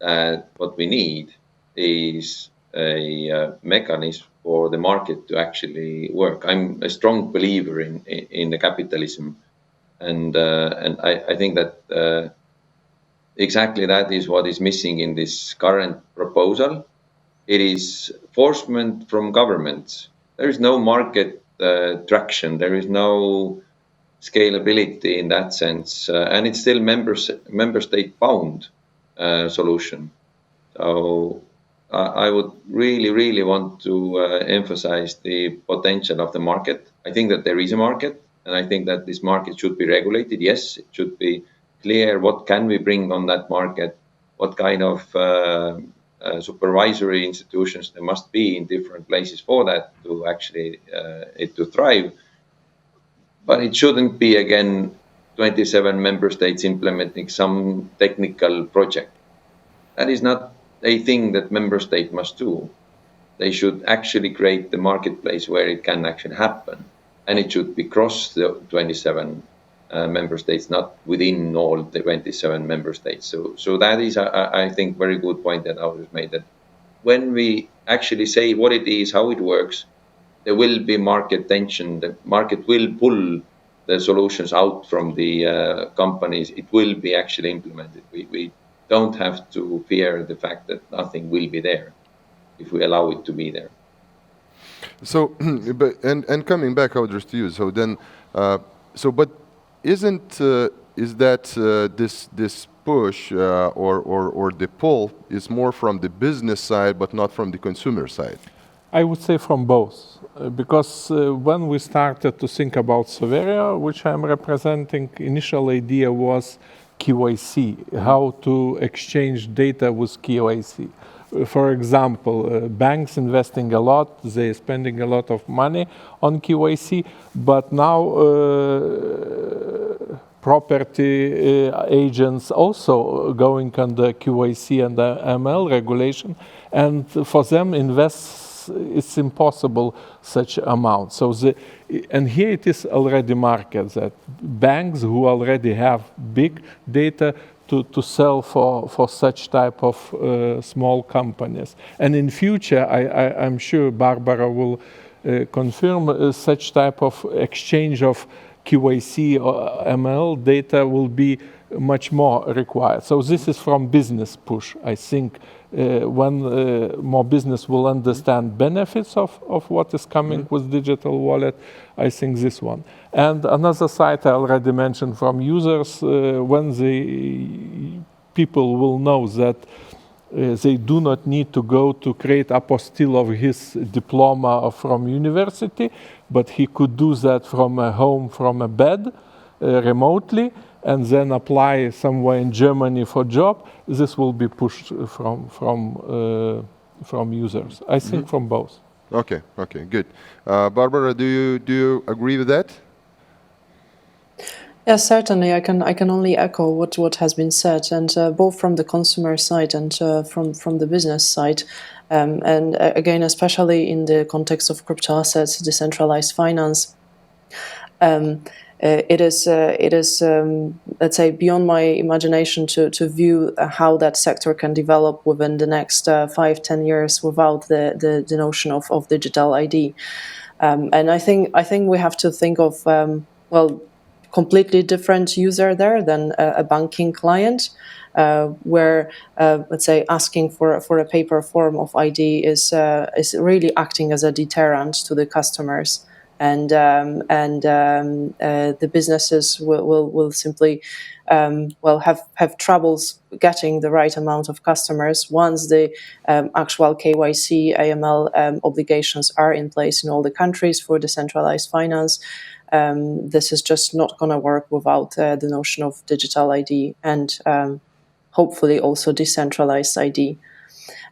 that what we need is a mechanism for the market to actually work. I'm a strong believer in the capitalism, and I think that exactly that is what is missing in this current proposal. It is forcement from governments. There is no market traction. There is no scalability in that sense, and it's still member state bound solution. So I would really want to emphasize the potential of the market. I think that there is a market, and I think that this market should be regulated. Yes, it should be clear what can we bring on that market, what kind of supervisory institutions there must be in different places for that to actually it to thrive. But it shouldn't be, again, 27 member states implementing some technical project. That is not a thing that member state must do. They should actually create the marketplace where it can actually happen. And it should be across the 27 member states, not within all the 27 member states. So that is, I think, very good point that Audrius made, that when we actually say what it is, how it works, there will be market tension. The market will pull the solutions out from the companies. It will be actually implemented. We don't have to fear the fact that nothing will be there if we allow it to be there. So, and coming back, Audrius, to you. So then, but is that this push or the pull is more from the business side, but not from the consumer side? I would say from both, because when we started to think about Soveria, which I'm representing, initial idea was KYC, how to exchange data with KYC. For example, banks investing a lot, they're spending a lot of money on KYC, but now property agents also going under KYC and ML regulation, and for them it's impossible such amount. So and here it is already market that banks who already have big data to sell for such type of small companies. And in future, I'm sure Barbara will confirm such type of exchange of KYC or ML data will be much more required. So this is from business push, I think. When more business will understand benefits of what is coming with digital wallet, I think this one. And another side I already mentioned from users, when the people will know that they do not need to go to create apostille of his diploma from university, but he could do that from a home, from a bed, remotely, and then apply somewhere in Germany for job. This will be pushed from users. I think from both. Okay, good. Barbara, do you agree with that? Yes, certainly. I can only echo what has been said, and both from the consumer side and from the business side, and again, especially in the context of crypto assets, decentralized finance. It is let's say, beyond my imagination to view how that sector can develop within the next 5-10 years without the notion of digital ID. And I think we have to think of completely different user there than a banking client, where let's say asking for a paper form of ID is really acting as a deterrent to the customers. the businesses will simply have troubles getting the right amount of customers once the actual KYC AML obligations are in place in all the countries for decentralized finance. This is just not going to work without the notion of digital ID and hopefully also decentralized ID.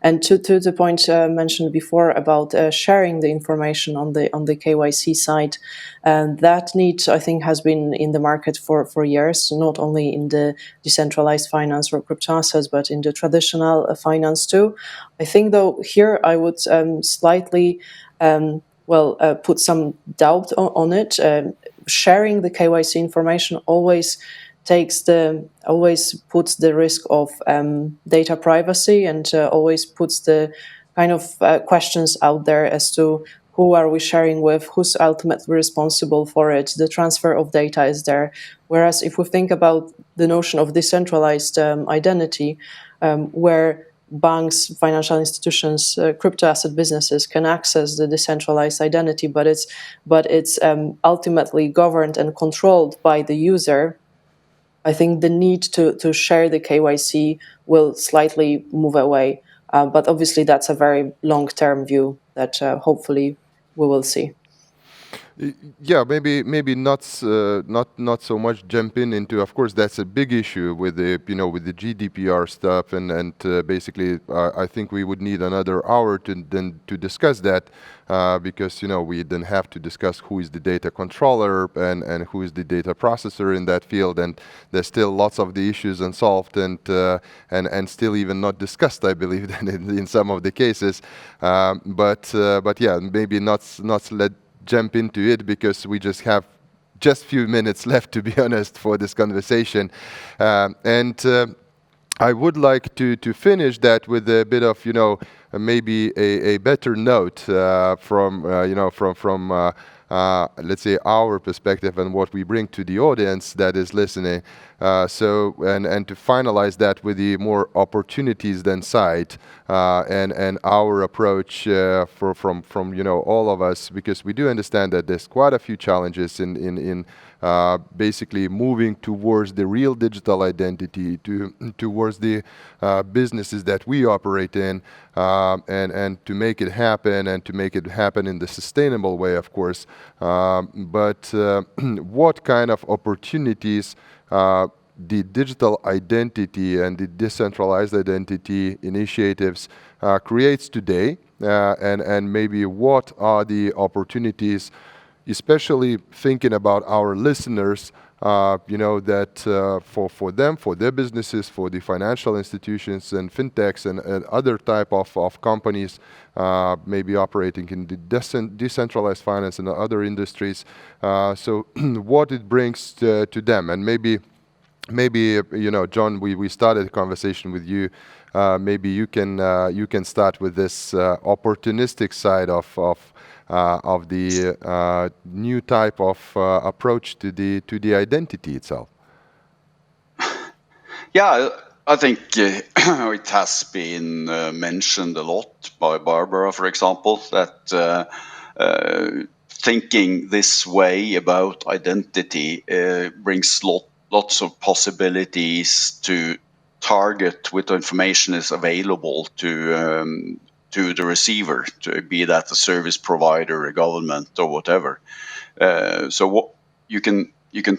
And to the point mentioned before about sharing the information on the KYC side, that need, I think, has been in the market for years, not only in the decentralized finance or crypto assets, but in the traditional finance too. I think, though, here I would slightly put some doubt on it. Sharing the KYC information always puts the risk of data privacy and always puts the kind of questions out there as to who are we sharing with, who's ultimately responsible for it. The transfer of data is there. Whereas if we think about the notion of decentralized identity, where banks, financial institutions, crypto asset businesses can access the decentralized identity, but it's ultimately governed and controlled by the user. I think the need to share the KYC will slightly move away. But obviously, that's a very long-term view that hopefully we will see. Yeah, maybe not so much jumping into. Of course, that's a big issue with the with the GDPR stuff, and basically, I think we would need another hour to discuss that, because we then have to discuss who is the data controller and who is the data processor in that field, and there's still lots of the issues unsolved and still even not discussed, I believe, in some of the cases. But yeah, maybe not let jump into it because we just have just few minutes left, to be honest, for this conversation. I would like to finish that with a bit of maybe a better note from let's say our perspective and what we bring to the audience that is listening. And to finalize that with the more opportunities than sight, and our approach from all of us, because we do understand that there's quite a few challenges in basically moving towards the real digital identity, towards the businesses that we operate in, and to make it happen in the sustainable way, of course. But what kind of opportunities the digital identity and the decentralized identity initiatives creates today, and maybe what are the opportunities, especially thinking about our listeners, that for them, for their businesses, for the financial institutions and fintechs and other type of companies, maybe operating in the decentralized finance and other industries. So what it brings to them, and maybe John, we started a conversation with you. Maybe you can start with this opportunistic side of the new type of approach to the identity itself. Yeah, I think it has been mentioned a lot by Barbara, for example, that thinking this way about identity brings lots of possibilities to target what information is available to the receiver, to be that a service provider, a government, or whatever. So what you can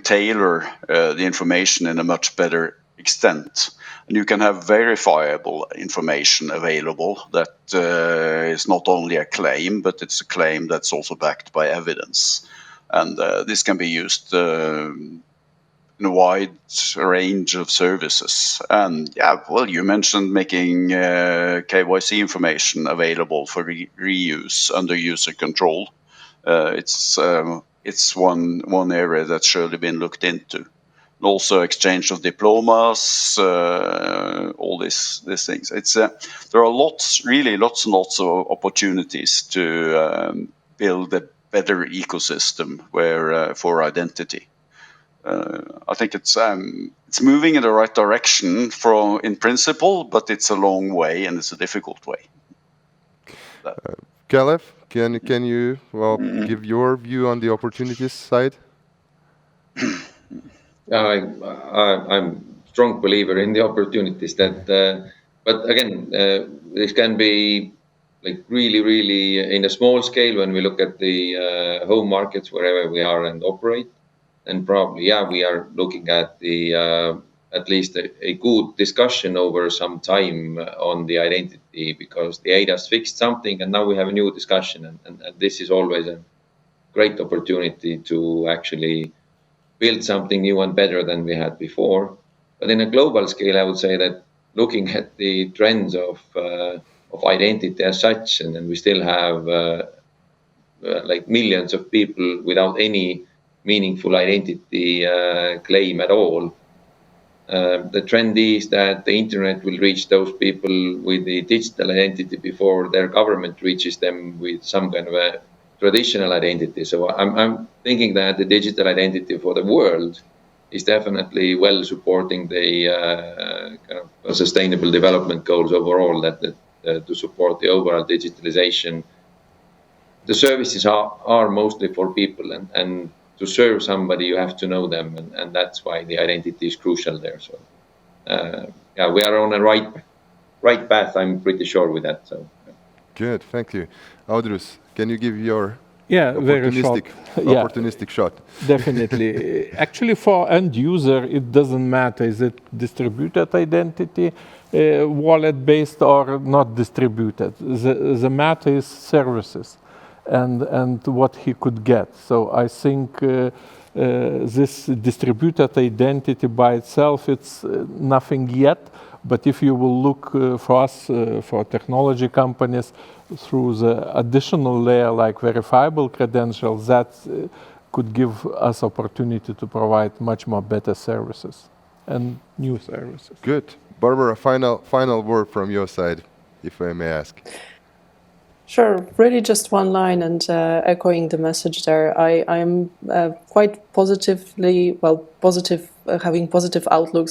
tailor the information in a much better extent, and you can have verifiable information available that is not only a claim, but it's a claim that's also backed by evidence, and this can be used in a wide range of services. And yeah, well, you mentioned making KYC information available for reuse under user control. It's one area that's surely been looked into. Also, exchange of diplomas, all these things. It's there are really lots and lots of opportunities to build a better ecosystem where for identity. I think it's moving in the right direction in principle, but it's a long way and it's a difficult way. Kalev, can you give your view on the opportunities side? I'm strong believer in the opportunities that, but again, this can be like really in a small scale when we look at the home markets wherever we are and operate. And probably, we are looking at the at least a good discussion over some time on the identity, because the ADAS fixed something and now we have a new discussion, and this is always a great opportunity to actually build something new and better than we had before. But in a global scale, I would say that looking at the trends of identity as such, and then we still have like millions of people without any meaningful identity claim at all. The trend is that the internet will reach those people with the digital identity before their government reaches them with some kind of a traditional identity. So I'm thinking that the digital identity for the world is definitely well supporting the kind of sustainable development goals overall, that to support the overall digitalization. The services are mostly for people, and to serve somebody you have to know them, and that's why the identity is crucial there. So we are on a right path, I'm pretty sure with that. So good, thank you. Audrus, can you give your very short. opportunistic shot? Definitely. Actually, for end user, it doesn't matter. Is it distributed identity, wallet based or not distributed? The matter is services and what he could get. So I think this distributed identity by itself, it's nothing yet. But if you will look for us, for technology companies, through the additional layer like verifiable credentials, that could give us opportunity to provide much more better services and new services. Good. Barbara, final word from your side, if I may ask. Sure, really just one line, and echoing the message there. I'm quite having positive outlook,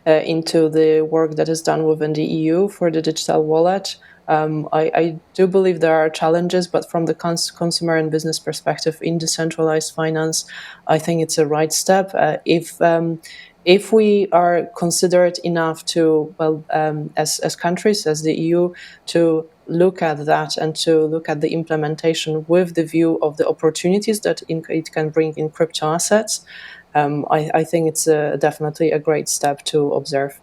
into the work that is done within the EU for the digital wallet. I do believe there are challenges, but from the consumer and business perspective in decentralized finance, I think it's a right step. If we are considerate enough to, as countries, as the EU, to look at that and to look at the implementation with the view of the opportunities that it can bring in crypto assets, I think it's definitely a great step to observe.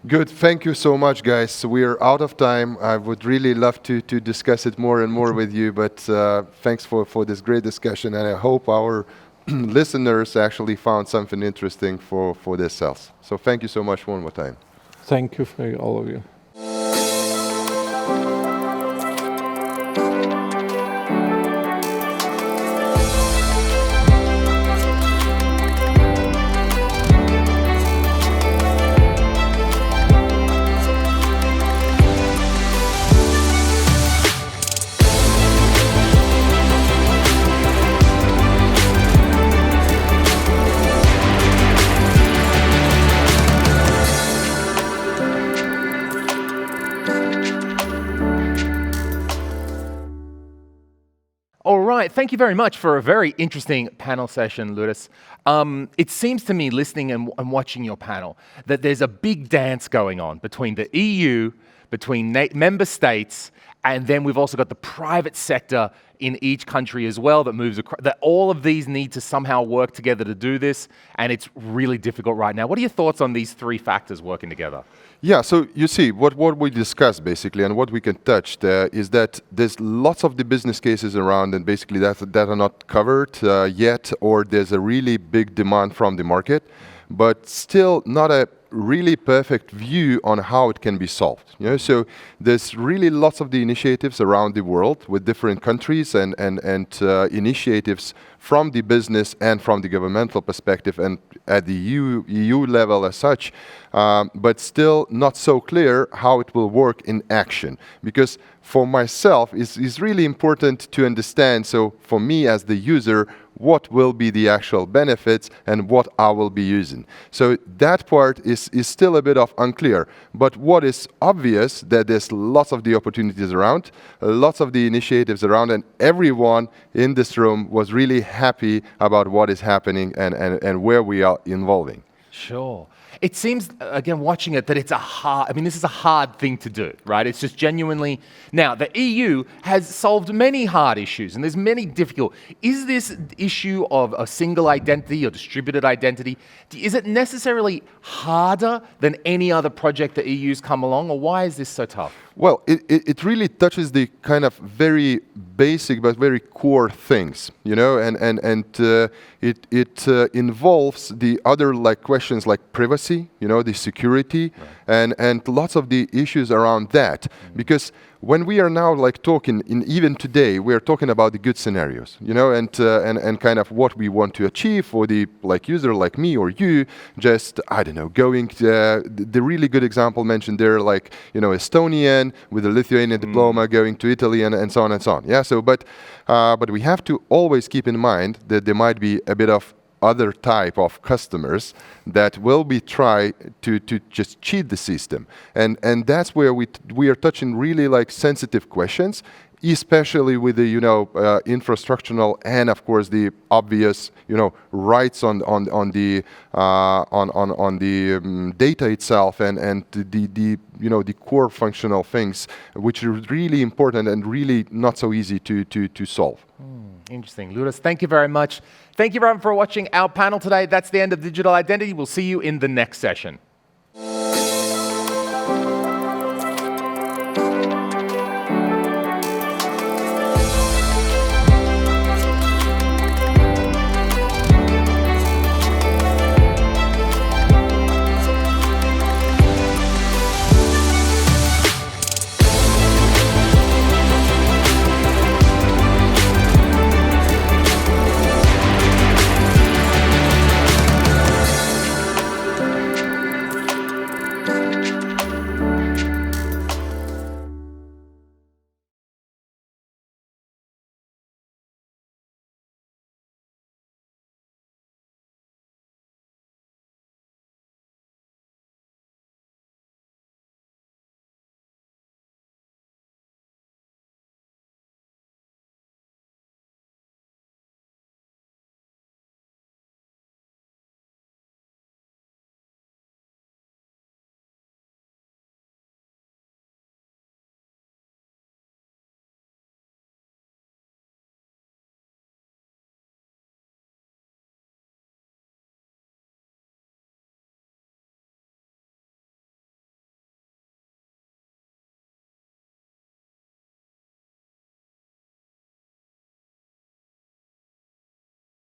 Good. Thank you so much, guys. We are out of time. I would really love to discuss it more and more with you, but thanks for this great discussion, and I hope our listeners actually found something interesting for themselves. So thank you so much one more time. Thank you for all of you. All right, thank you very much for a very interesting panel session, Ludus. It seems to me, listening and watching your panel, that there's a big dance going on between the EU, between member states, and then we've also got the private sector in each country as well that moves across, that all of these need to somehow work together to do this, and it's really difficult right now. What are your thoughts on these three factors working together? Yeah, so you see, what we discussed basically and what we can touch there is that there's lots of the business cases around and basically that are not covered yet, or there's a really big demand from the market, but still not a really perfect view on how it can be solved. You know, so there's really lots of the initiatives around the world with different countries and initiatives from the business and from the governmental perspective and at the EU level as such, but still not so clear how it will work in action. Because for myself, it's really important to understand, so for me as the user, what will be the actual benefits and what I will be using. So that part is is still a bit of unclear. But what is obvious that there's lots of the opportunities around, lots of the initiatives around, and everyone in this room was really happy about what is happening and where we are involving. Sure. It seems, again, watching it, that it's this is a hard thing to do, right? It's just genuinely. Now, the EU has solved many hard issues, and there's many difficult. Is this issue of a single identity or distributed identity, is it necessarily harder than any other project the EU's come along, or why is this so tough? Well, it really touches the kind of very basic but very core things, you know, and it involves the other like questions like privacy, you know, the security, right, and lots of the issues around that, because when we are now like talking, even today, we are talking about the good scenarios, you know, and kind of what we want to achieve for the like user like me or you, just, I don't know, going to, the really good example mentioned there, like, you know, Estonian with a Lithuanian diploma going to Italy and so on and so on. Yeah, so, but we have to always keep in mind that there might be a bit of other type of customers that will be try to just cheat the system, and that's where we are touching really like sensitive questions, especially with the infrastructural and of course the obvious rights on the data itself and the core functional things, which are really important and really not so easy to solve. Interesting. Liudas, thank you very much. Thank you everyone for watching our panel today. That's the end of Digital Identity. We'll see you in the next session.